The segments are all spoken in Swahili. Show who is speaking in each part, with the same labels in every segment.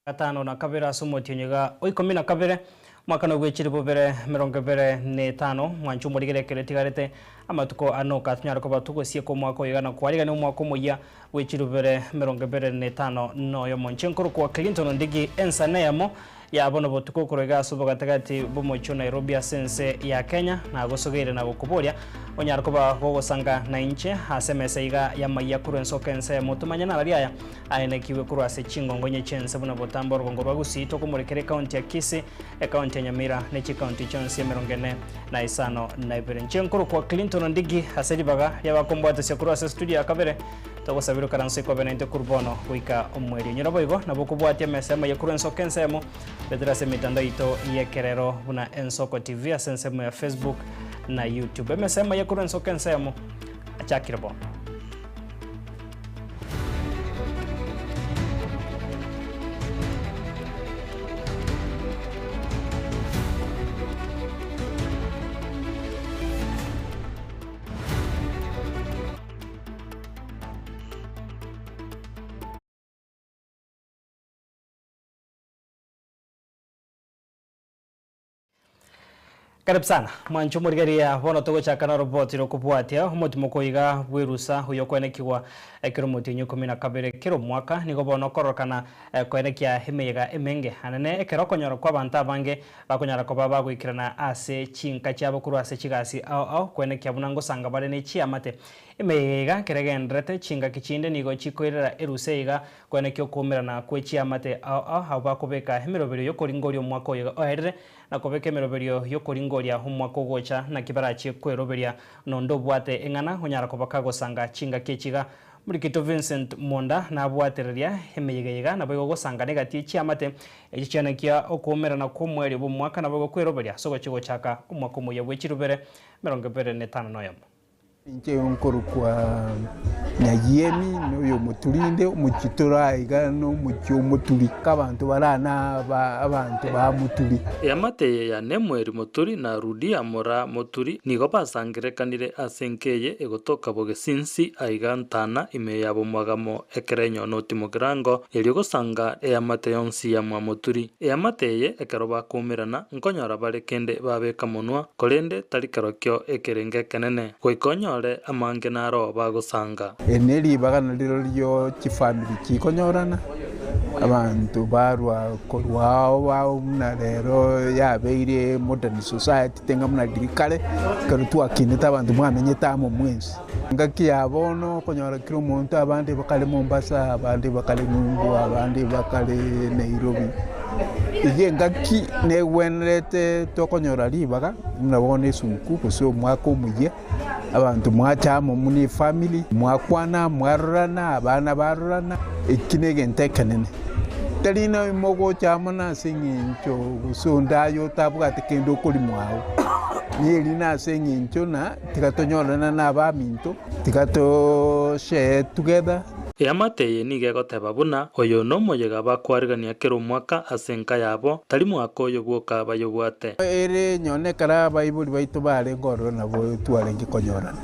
Speaker 1: Gatano na kabira sumo tionyega oikomi na kabire mwaka no gwechiri bobere 25 mwanchu murigere keretigarete amatuko ano katnyara ko batugosie ko mwaka oyegana kwariga no mwaka moya gwechiri bobere 25 no yo monchenkuru kwa Clinton ndigi ensane yamo ya bono botuko kurega subo gatagati bomocho Nairobi asense ya Kenya na gosogere na gokuboria onyara ko bagosanga na inche hasemese iga ya maya kurenso kense mutumanya na bariya aene kiwe kurase chingongo nyechense bono botambo rugongorwa gusito ko murekere county ya Kisii county ya Nyamira ne county chonse merongene na isano na iberenchenkuru kwa Clinton ndigi haseri baga yabakombwate sekurase studio akabere to sabiro karanse ko benente kurbono wika omweri nyirabo igo nabokubwate mesema yakurenso kense mo bedrase mitandao ito yekerero buna Ensoko TV asensemo ya Facebook na YouTube mesema yakurenso kense mo achakirbo Karibu sana mwancho murigeria bono togo chakana roboti rokubwatia umutimo koiga wirusa huyo kwenekiwa kiro mutinyo 12 kiro mwaka nigo bono korokana kwenekia himega emenge anene ekero nyoro kwa banta bange bakonyara ko baba gwikirana ase chinka cyabo kuru ase chigasi au kwenekia bunango sanga bare ne chiamate emega keregendrete chinga kichinde nigo chikoirera eruseiga kwenekio kumirana kwe chiamate au habakobeka hemerobero yokoringorio mwaka oyiga oherere na kobeka hemerobero yokoringoria umwaka gocha na kibarachi kweroberia nondo bwate engana onyara kobaka gosanga chinga kechiga Murikito Vincent Monda na bwatereria hemeyega na bogo gosanga negati chiamate echichanakia okumerana ko mweri bo mwaka na bogo kweroberia sogo chigo chaka umwaka moya wechirubere 25 noyamo
Speaker 2: Nje onkuru kwa Nyagiemi no muturinde umuchitora igano mucyo muturi kabantu barana abantu ba muturi
Speaker 3: yamate ya nemweri muturi na rudi amora muturi nigo basangirekanire asenkeye egotoka bogesinsi aigantana ime yabo mwagamo ekerenyo notimogirango elio gosanga yamate yonsi ya muturi yamateye ekeroba kumirana nkonyora barekende babeka munwa kolende talikarokyo ekerenge kenene goikonyo amange naro bagosanga
Speaker 2: eneri bagana lyo chifamily chikonyorana abantu barwa korwao bao na rero yabeire modern society tenga muna dirikale karutu akinita abantu mwamenye tamo mwensi ngaki yabono konyora kiro muntu abandi bakale Mombasa abandi bakale Nyungu abandi bakale Nairobi ige ngaki ne wenrete tokonyora libaga mnabone sunku kuso mwako muye abantu mwachamo muni family mwakwana mwarana abana barana ikinege ntekanene talina imogo chamana singincho gusondayo tabwate kendo kuli mwawo nilina singincho na tikatonyolana na baminto tikato share together
Speaker 3: yamateye nige goteba buna oyo no moyega bakwarigania kero mwaka asenka yabo tali mwaka oyo gwoka bayobwate
Speaker 2: ere nyone kara baibuli baitu bare ngoro nabo twalenge konyorana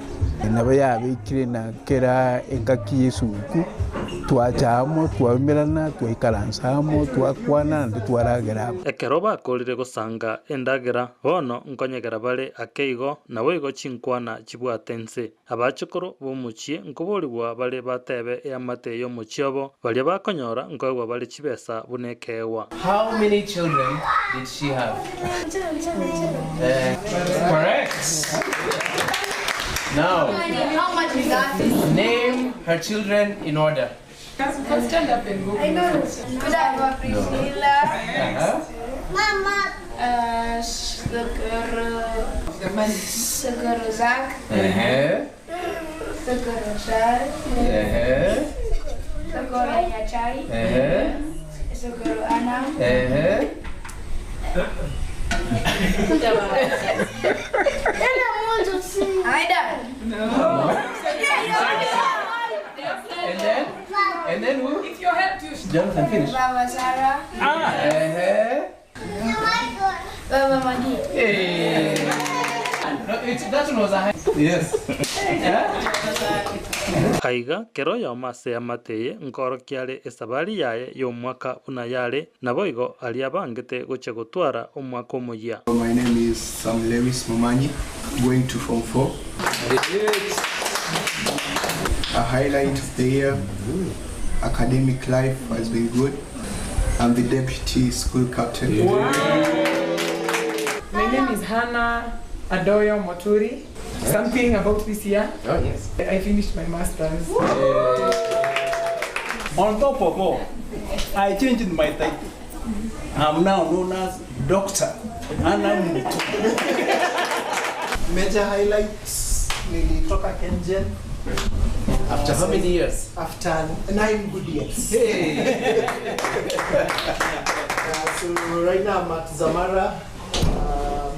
Speaker 2: nabo yabikire na kera engaki yesuku twachamo twamirana twaikaransamo twakwana nditwaragera
Speaker 3: ekero bakolire gosanga endagera bono nkonyegera bare akeigo nawe igo chinkwana chibwatense abachikoro bomuchie nkoboribwa bare batebe yamate yo muchiobo bali bakonyora nkogwa bali chibesa bunekewa.
Speaker 4: How many children did she have? Correct. Now,
Speaker 5: how much is that?
Speaker 4: Name her children in order.
Speaker 5: Stand up and go. I know. Priscilla. Mama. Seguro Zach. Seguro Shar. Seguro Yachai. Seguro Anna.
Speaker 4: And then who?
Speaker 5: If you help to
Speaker 4: Jonathan, finish.
Speaker 5: Baba Sarah. Baba Madi.
Speaker 4: Hey. No, That one was a yes.
Speaker 3: Aiga kero ya mase amateye nkoro kiale esabari yaye yo mwaka una yale na boigo aliabangete goche gutwara omwaka omuya.
Speaker 6: My name is Sam Lewis Momanyi, going to Form 4. A highlight of the year, academic life has been good. I'm the deputy school captain.
Speaker 7: Wow. My name is Hannah Adoyo Moturi. Something about this year.
Speaker 4: Oh yes.
Speaker 7: I finished my master's.
Speaker 8: On top of all, I changed my title. I'm now known as Dr. Anna Mutu.
Speaker 9: Major highlights, nilitoka Kengen.
Speaker 4: After how many years?
Speaker 9: After 9 good years.
Speaker 4: Hey.
Speaker 9: So right now I'm at Zamara,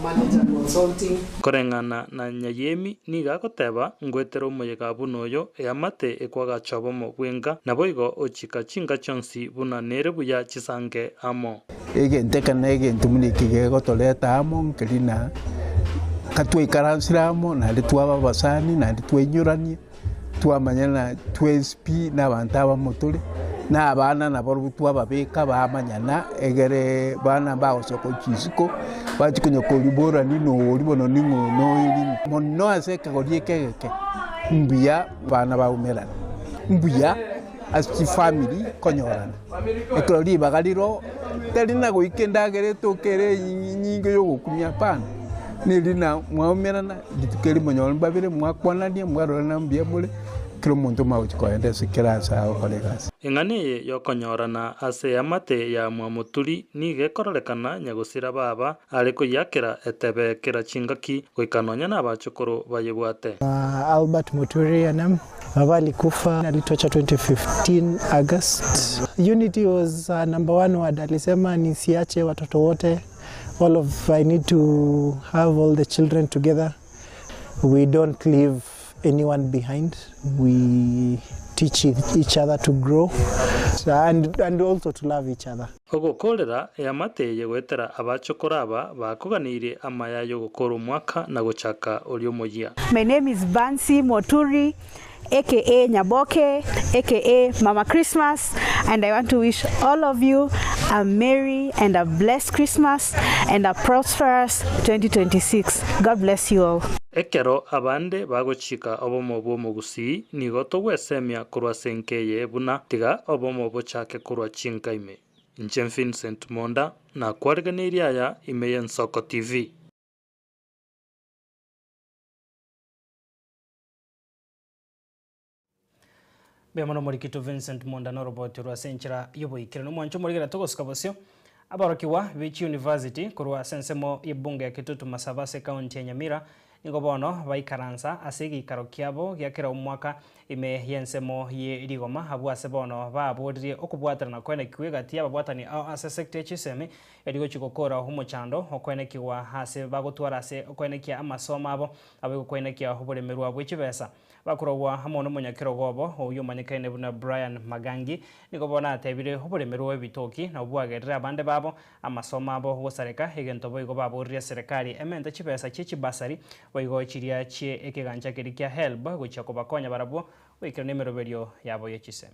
Speaker 9: manager consulting.
Speaker 3: Korengana na Nyayemi niga goteba ngwetero moyega bunoyo eamate ekwaga chobomo bwenga na boigo ochika chinga chonsi buna nere buya chisange amo.
Speaker 2: Egentekana egentumuniki gotoleta amo nkelina katwe karansiramo na litwaba basani na litwenyuranie twamanyana twespi n'abantu abamotole n'abana nabo twababeka bamanyana egere bana baosoko chisiko bachikunyo kolibora nino olibono ningo no monno aseka goriekeke mbuya bana baumerana mbuya as family konyorana eklori bagaliro telina goikenda gere tokere nyingo yogokumya pana nilina mwaumerana ditukeli monyol babire mwakwanania mwarona mbia mule kilo muntu mauchikoende sikirasa okolegas
Speaker 3: engane yo konyorana ase amate ya mwamuturi nige korolekana nyagusira baba ariko yakera etebe kera chingaki goikanonya na bachukuru bayebwate.
Speaker 10: Albert Muturi anam baba alikufa alitocha 2015 August. Unity was number one word. Alisema nisiache watoto wote. I need to have all the children together. We don't leave anyone behind. We teach each other to grow and also to love each other.
Speaker 3: Ogokorera eamate yegwetera abachokora aba bakuganire amaya yo gukora umwaka na guchaka oli omuya.
Speaker 11: My name is Bansi Moturi, aka Nyaboke, aka Mama Christmas, and I want to wish all of you a merry and a blessed Christmas and a prosperous 2026. God bless you all.
Speaker 3: Ekero abande bagochika obomo bomugusi nigo togwesemia kurwa senkeye buna tiga obomo bochake kurwa chinkaime. Nchen Vincent Monda na kwarganiria ya Imeyen Soko TV.
Speaker 1: Bemono murikito Vincent Monda na robot rwa senchira yobo ikirano mwancho murigera togoska bosyo abarokiwa Bichi University kurwa sensemo ibunge ya Kitutu Masabase County ya Nyamira ingobono baikaransa asigi karokiabo gyakera umwaka ime yensemo ye rigoma habwase bono babodrie okubwatana na kwene kwegati ababwatani ase sector chisemi edigo chikokora humuchando okwenekiwa hase bagotwara ase okwenekia amasoma abo abego kwenekia obulemerwa bwechibesa bakurowa hamono munyakirogobo oyo manyikaine buna Brian Magangi nigobona atebire obulemerwa ebitoki na obwagerera abande babo amasoma abo gosareka egento boigo baborria serikali emente chibesa chichibasari boigo chiria chie ekeganja kirikia help gocha kobakonya barabwo wikira nemeroberio yabo yechiseme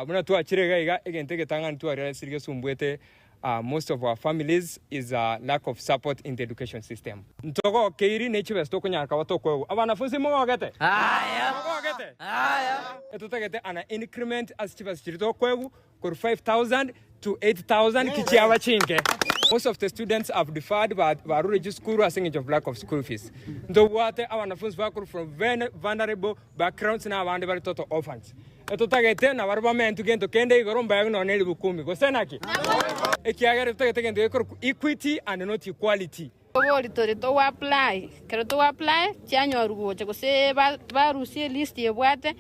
Speaker 12: muna tuachirega iga egente getangani tuarira sirige sumbwete most of our families is a lack of support in the education system. Ntogo keiri nechibe stoko nyaka watoko abanafunzi mogete. Aya. Mogete. Aya. Etutagete ana increment as chiba chirito kwegu kor 5,000 to 8,000 kichiawa chinke. Most of the students have deferred but registered school as of lack of school fees. Ndo wate abanafunzi bakuru from vulnerable backgrounds na abandi bari toto orphans. Etutagete na barbamentu gento kende igoromba yagno neli bukumi gosenaki. Ekiagere tutagete gento equity and not equality.
Speaker 13: Obori tori to apply. Kero to apply chanyoru goche gose barusie list yebwate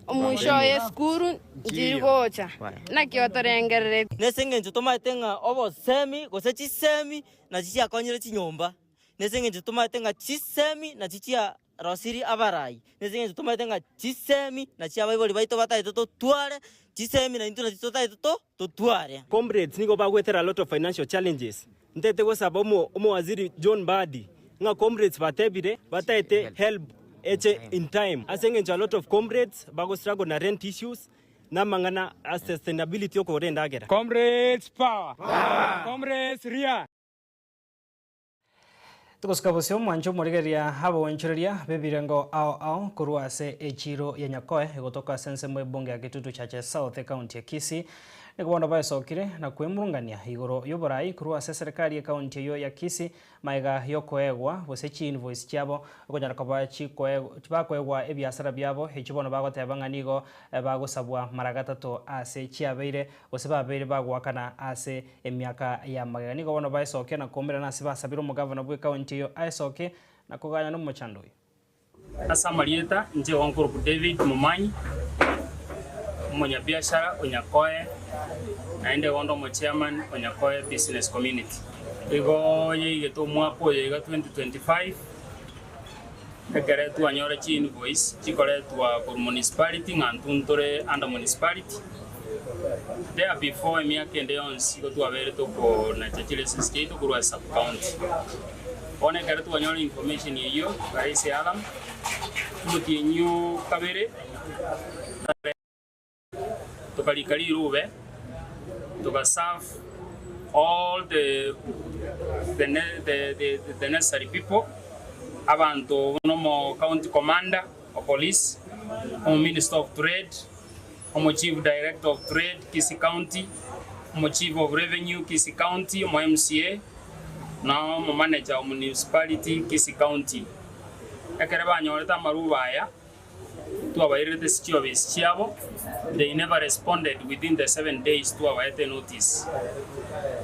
Speaker 13: omusho eskuru jigocha. Na kyotorengere.
Speaker 14: Nesengenje tomatenga obo semi gose chisemi na chichi akonyere chinyomba. Nesengenje tomatenga chisemi na chichi Rosiri abarai. Nesengenje tomatenga chisemi na chia baiboli baito bataito to tuare. Chisemi na intu na titaito to tuare.
Speaker 15: Comrades niko bagwetera a lot of financial challenges. Ntete kwa sababu omo waziri John Badi nga comrades batebire bataete help eche in time. Asengenja a lot of comrades bago struggle na rent issues na mangana sustainability yoko renda agera.
Speaker 12: Comrades power. Comrades ria.
Speaker 1: Tukoskabusio mwancho morigeria habo wenchureria bebirengo ao kuruase echiro ya Nyakoe egotoka sense mwe bunge ya Gitutu Chache South County ya Kisii nikubondo baesokire na kwemurungania igoro yoborai kuruase serikali ya county yo ya Kisii maiga yokoegwa bosechi invoice cyabo okonyara koba chibakoegwa ebiasara byabo echibono bagoteba nganigo bagosabwa maragatato ase chiabeire osebabeire bagwakana ase emiaka ya magani gobono baesoke na komera nasi basabira umugavana bwe county yo aesoke na kuganya no muchando
Speaker 16: asa Marieta nje wankuru David Mumanyi mwenye biashara Onyakoe naende gondo mo chairman Onyakoe business community igo yegeto mwako yega 2025 ekere tu anyora chi invoice chikore tu for municipality ngantuntore under municipality there before miaka ende onsi go tu abere to ko na chachile state ko rwa sub county one kere tu anyora information yeyo baise alam mutinyu kabere tokalikali rube to serve all the necessary people abantu no county commander of police minister of trade chief director of trade Kisii County chief of revenue Kisii County MCA na manager of municipality Kisii County ekereba nyoreta marubaya to abaire the service chiabo. They never responded within the 7 days to our notice.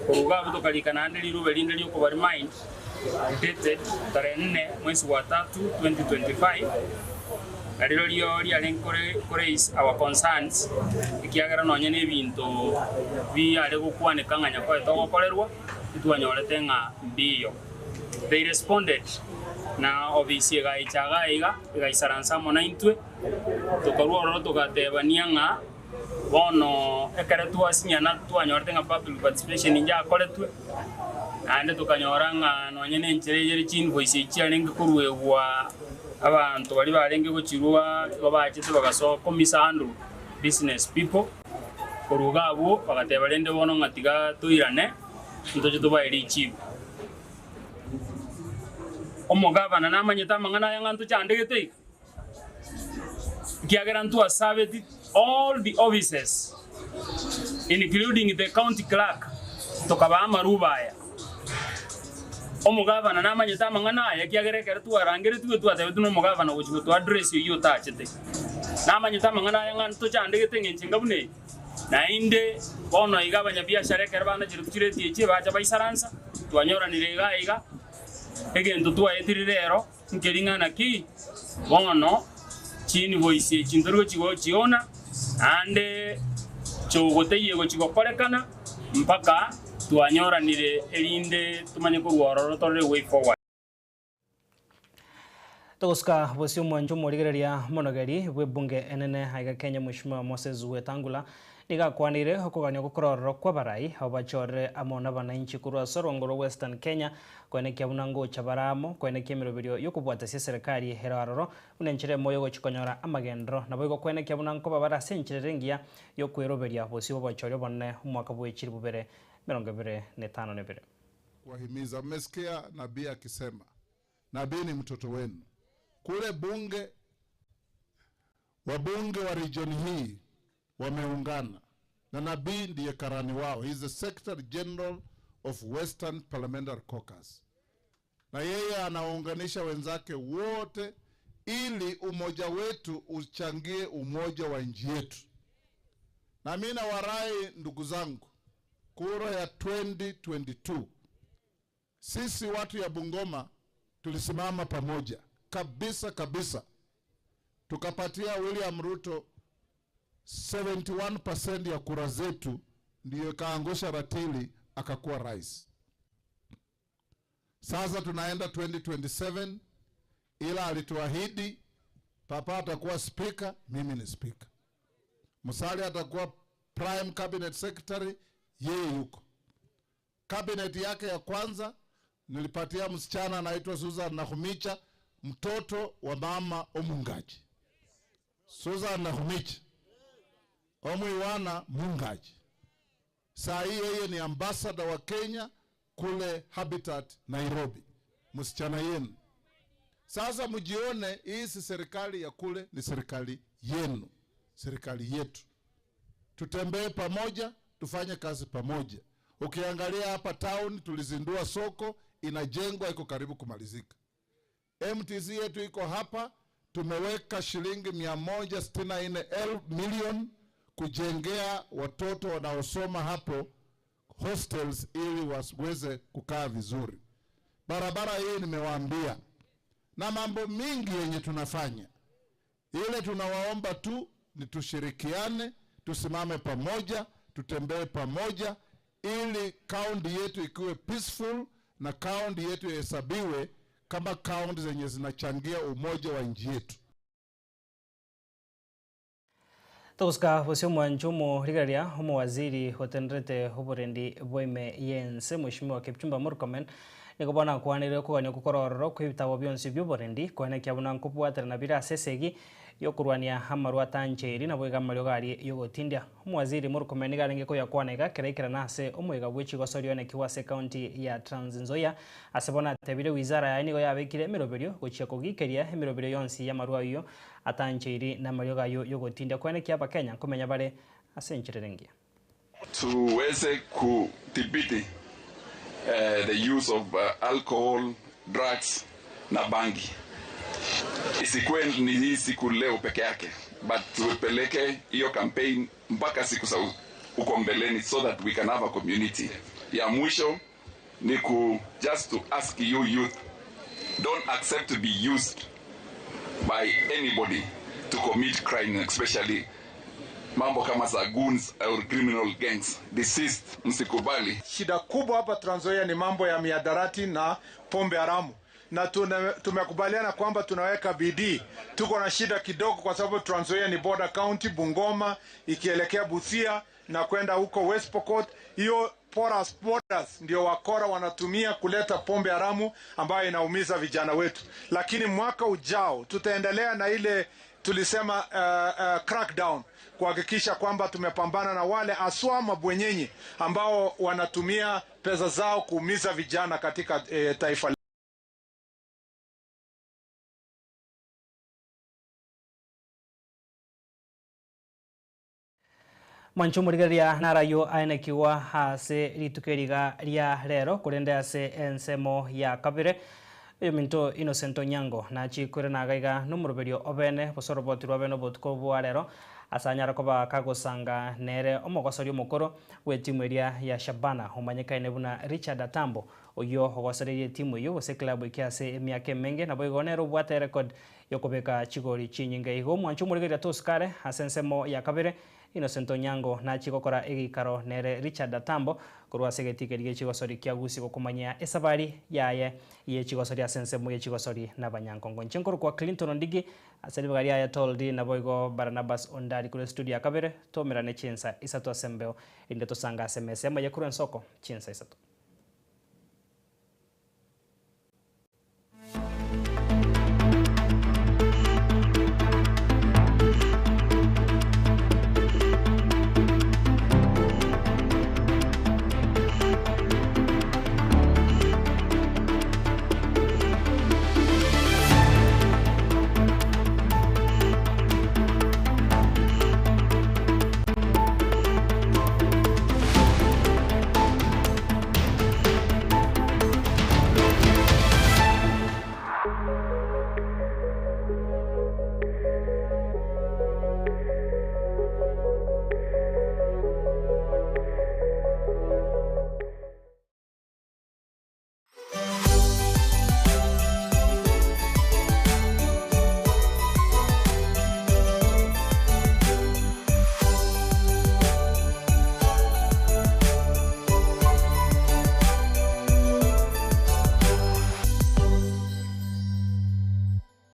Speaker 16: Kuruga buto kalikana ndeli rubelinde lyoko bari mind dated tarehe 4 mwezi wa 3 2025 alilo lyo lyalenkoreis our concerns ikiagara nonyene ebintu byale gukwane kanganya kwa togokorerwa itwanyorete nga biyo. They responded na obisi gaichaga igaisaransa mona intwe tokarwo tukatebania nga bono ekere twasinyana twanyorete nga public participation inja akoretwe ande tukanyora nga nonyene nchereyere chinvoice ichialenga kurwegwa abantu bali balenge gochirwa babachite bagaso komisandu business people kurugabo bagateba lende bono ngatiga tuirane ntoje tubairi chibu omugavana namanyeta mangana yangantu chandegete kiagerantu asabe all the offices including the county clerk tokaba amarubaya omugavana namanyeta mangana yakiagerekere tu arangere tu atebe tu omugavana gochigo tu address yo tachete namanyeta mangana yangantu chandegete ngenchinga bune nainde bono igabanya biashara kerbana chiruchire tieche bacha baisaransa twanyora niregaiga egento twaetirero nkeringana ki bono chini voice chindorugo chigo chiona ande chogote yego chigokorekana mpaka twanyoranire elinde tumanye ko wororo tore way forward.
Speaker 1: Togoska bosio mwanjo morigereria monogeri bwe bunge enene haiga Kenya Mheshimiwa Moses Wetangula niga kwanire okoganya gukororo kwa barai abachore amona bananchi kurwa sorongoro Western Kenya kwenekia bunango chabaramo kwenekia mirobirio yokubwata sia serikali heraroro unenchire moyo gochikonyora amagendro nabo kwenekia bunango babara senchirengia yokweroberia bosio bachore bonne umwaka bwechiri bubere 2025
Speaker 17: kuwahimiza. Mmesikia nabii akisema, nabii ni mtoto wenu. Kule bunge, wabunge wa region hii wameungana na nabii ndiye karani wao. He is the Secretary General of Western Parliamentary Caucus, na yeye anaunganisha wenzake wote ili umoja wetu uchangie umoja wa nchi yetu. Na mimi nawarai ndugu zangu, kura ya 2022 sisi watu ya Bungoma tulisimama pamoja kabisa, tukapatia William Ruto 71% ya kura zetu, ndiyo kaangusha Ratili akakuwa rais. Sasa tunaenda 2027, ila alituahidi papa atakuwa speaker, mimi ni speaker. Musalia atakuwa prime cabinet secretary, yeye yuko. Cabinet yake ya kwanza nilipatia msichana anaitwa Susan Nakhumicha, mtoto wa mama Omungaji. Susan Nakhumicha Omwiwana Mungaji. Saa hii yeye ni ambassador wa Kenya kule Habitat Nairobi. Msichana yenu. Sasa mjione hii si serikali ya kule, ni serikali yenu. Serikali yetu. Tutembee pamoja, tufanye kazi pamoja. Ukiangalia hapa town tulizindua soko, inajengwa, iko karibu kumalizika. MTC yetu iko hapa, tumeweka shilingi 164 million kujengea watoto wanaosoma hapo hostels ili waweze kukaa vizuri. Barabara hii nimewaambia, na mambo mingi yenye tunafanya. Ile tunawaomba tu ni tushirikiane, tusimame pamoja, tutembee pamoja, ili county yetu ikuwe peaceful na county yetu ihesabiwe kama county zenye zinachangia umoja wa nchi yetu.
Speaker 1: Toska vosio mwanchumo rigaria waziri hotendrete huburendi boime yense Mheshimiwa Kipchumba Murkomen niko bwana kwanire ko ne kukororo kwibitabo byonse by'uburendi kwane kyabuna nkubwatira na bira sesegi yokurwania hamarwa tancheri na bwega marigari yogotindia waziri Murkomen garenge ko yakwanega kerekera nase omwega bw'ikigosorio ne kiwase county ya Trans Nzoia asebona tebire wizara ya nigo yabekire emiroberio gochia kugikeria emiroberio yonsi ya marwa yo atancheri na marioga yogotindia kwane kyaba Kenya kumenya bare asenchirengia
Speaker 18: tuweze kudhibiti the use of alcohol, drugs na bangi. Isikuwe ni hii siku leo peke yake, but tupeleke hiyo campaign mpaka siku za uko mbeleni so that we can have a community. Ya mwisho ni just to ask you youth, don't accept to be used by anybody to commit crime, especially mambo kama za goons or criminal gangs. Desist, msikubali.
Speaker 19: Shida kubwa hapa Trans Nzoia ni mambo ya miadarati na pombe haramu. Na tumekubaliana kwamba tunaweka bidii. Tuko na shida kidogo kwa sababu Trans Nzoia ni border county, Bungoma ikielekea Busia na kwenda huko West Pokot. Hiyo porous borders ndio wakora wanatumia kuleta pombe haramu ambayo inaumiza vijana wetu. Lakini mwaka ujao tutaendelea na ile tulisema crackdown kuhakikisha kwamba tumepambana na wale aswa mabwenyenyi ambao wanatumia pesa zao kuumiza vijana katika taifa.
Speaker 1: Manchumurigaria narayo ainekiwa hase ritukeriga ria rero kurende ase ensemo ya kabire minto Innocent Onyango na chikure na gaiga numuruberio obene bosorobotirwa beno botko bwa rero asanyara koba kagosanga nere omogosorio mukoro we timu eria ya Shabana umanyekaine buna Richard Atambo oyo ogosorerie timu yo se club ikiase emiake menge na boigonero bwate record yokobeka chigori chinyinge igo mwanchumurigaria toskare asensemo ya kabire Innocent Onyango na chigokora egikaro nere Richard Atambo kurwa segetikerie chigosori kya gusi gokumanya esabari yaye ye chigosori asensemo ye chigosori na banyankongo nchenkoro kwa Clinton Ondigi aselibagari ya toldi na boigo Barnabas Ondari kule studio ya kabere tomera ne chensa isatu asembeo inde tosanga semesema ya kurensoko chensa isatu.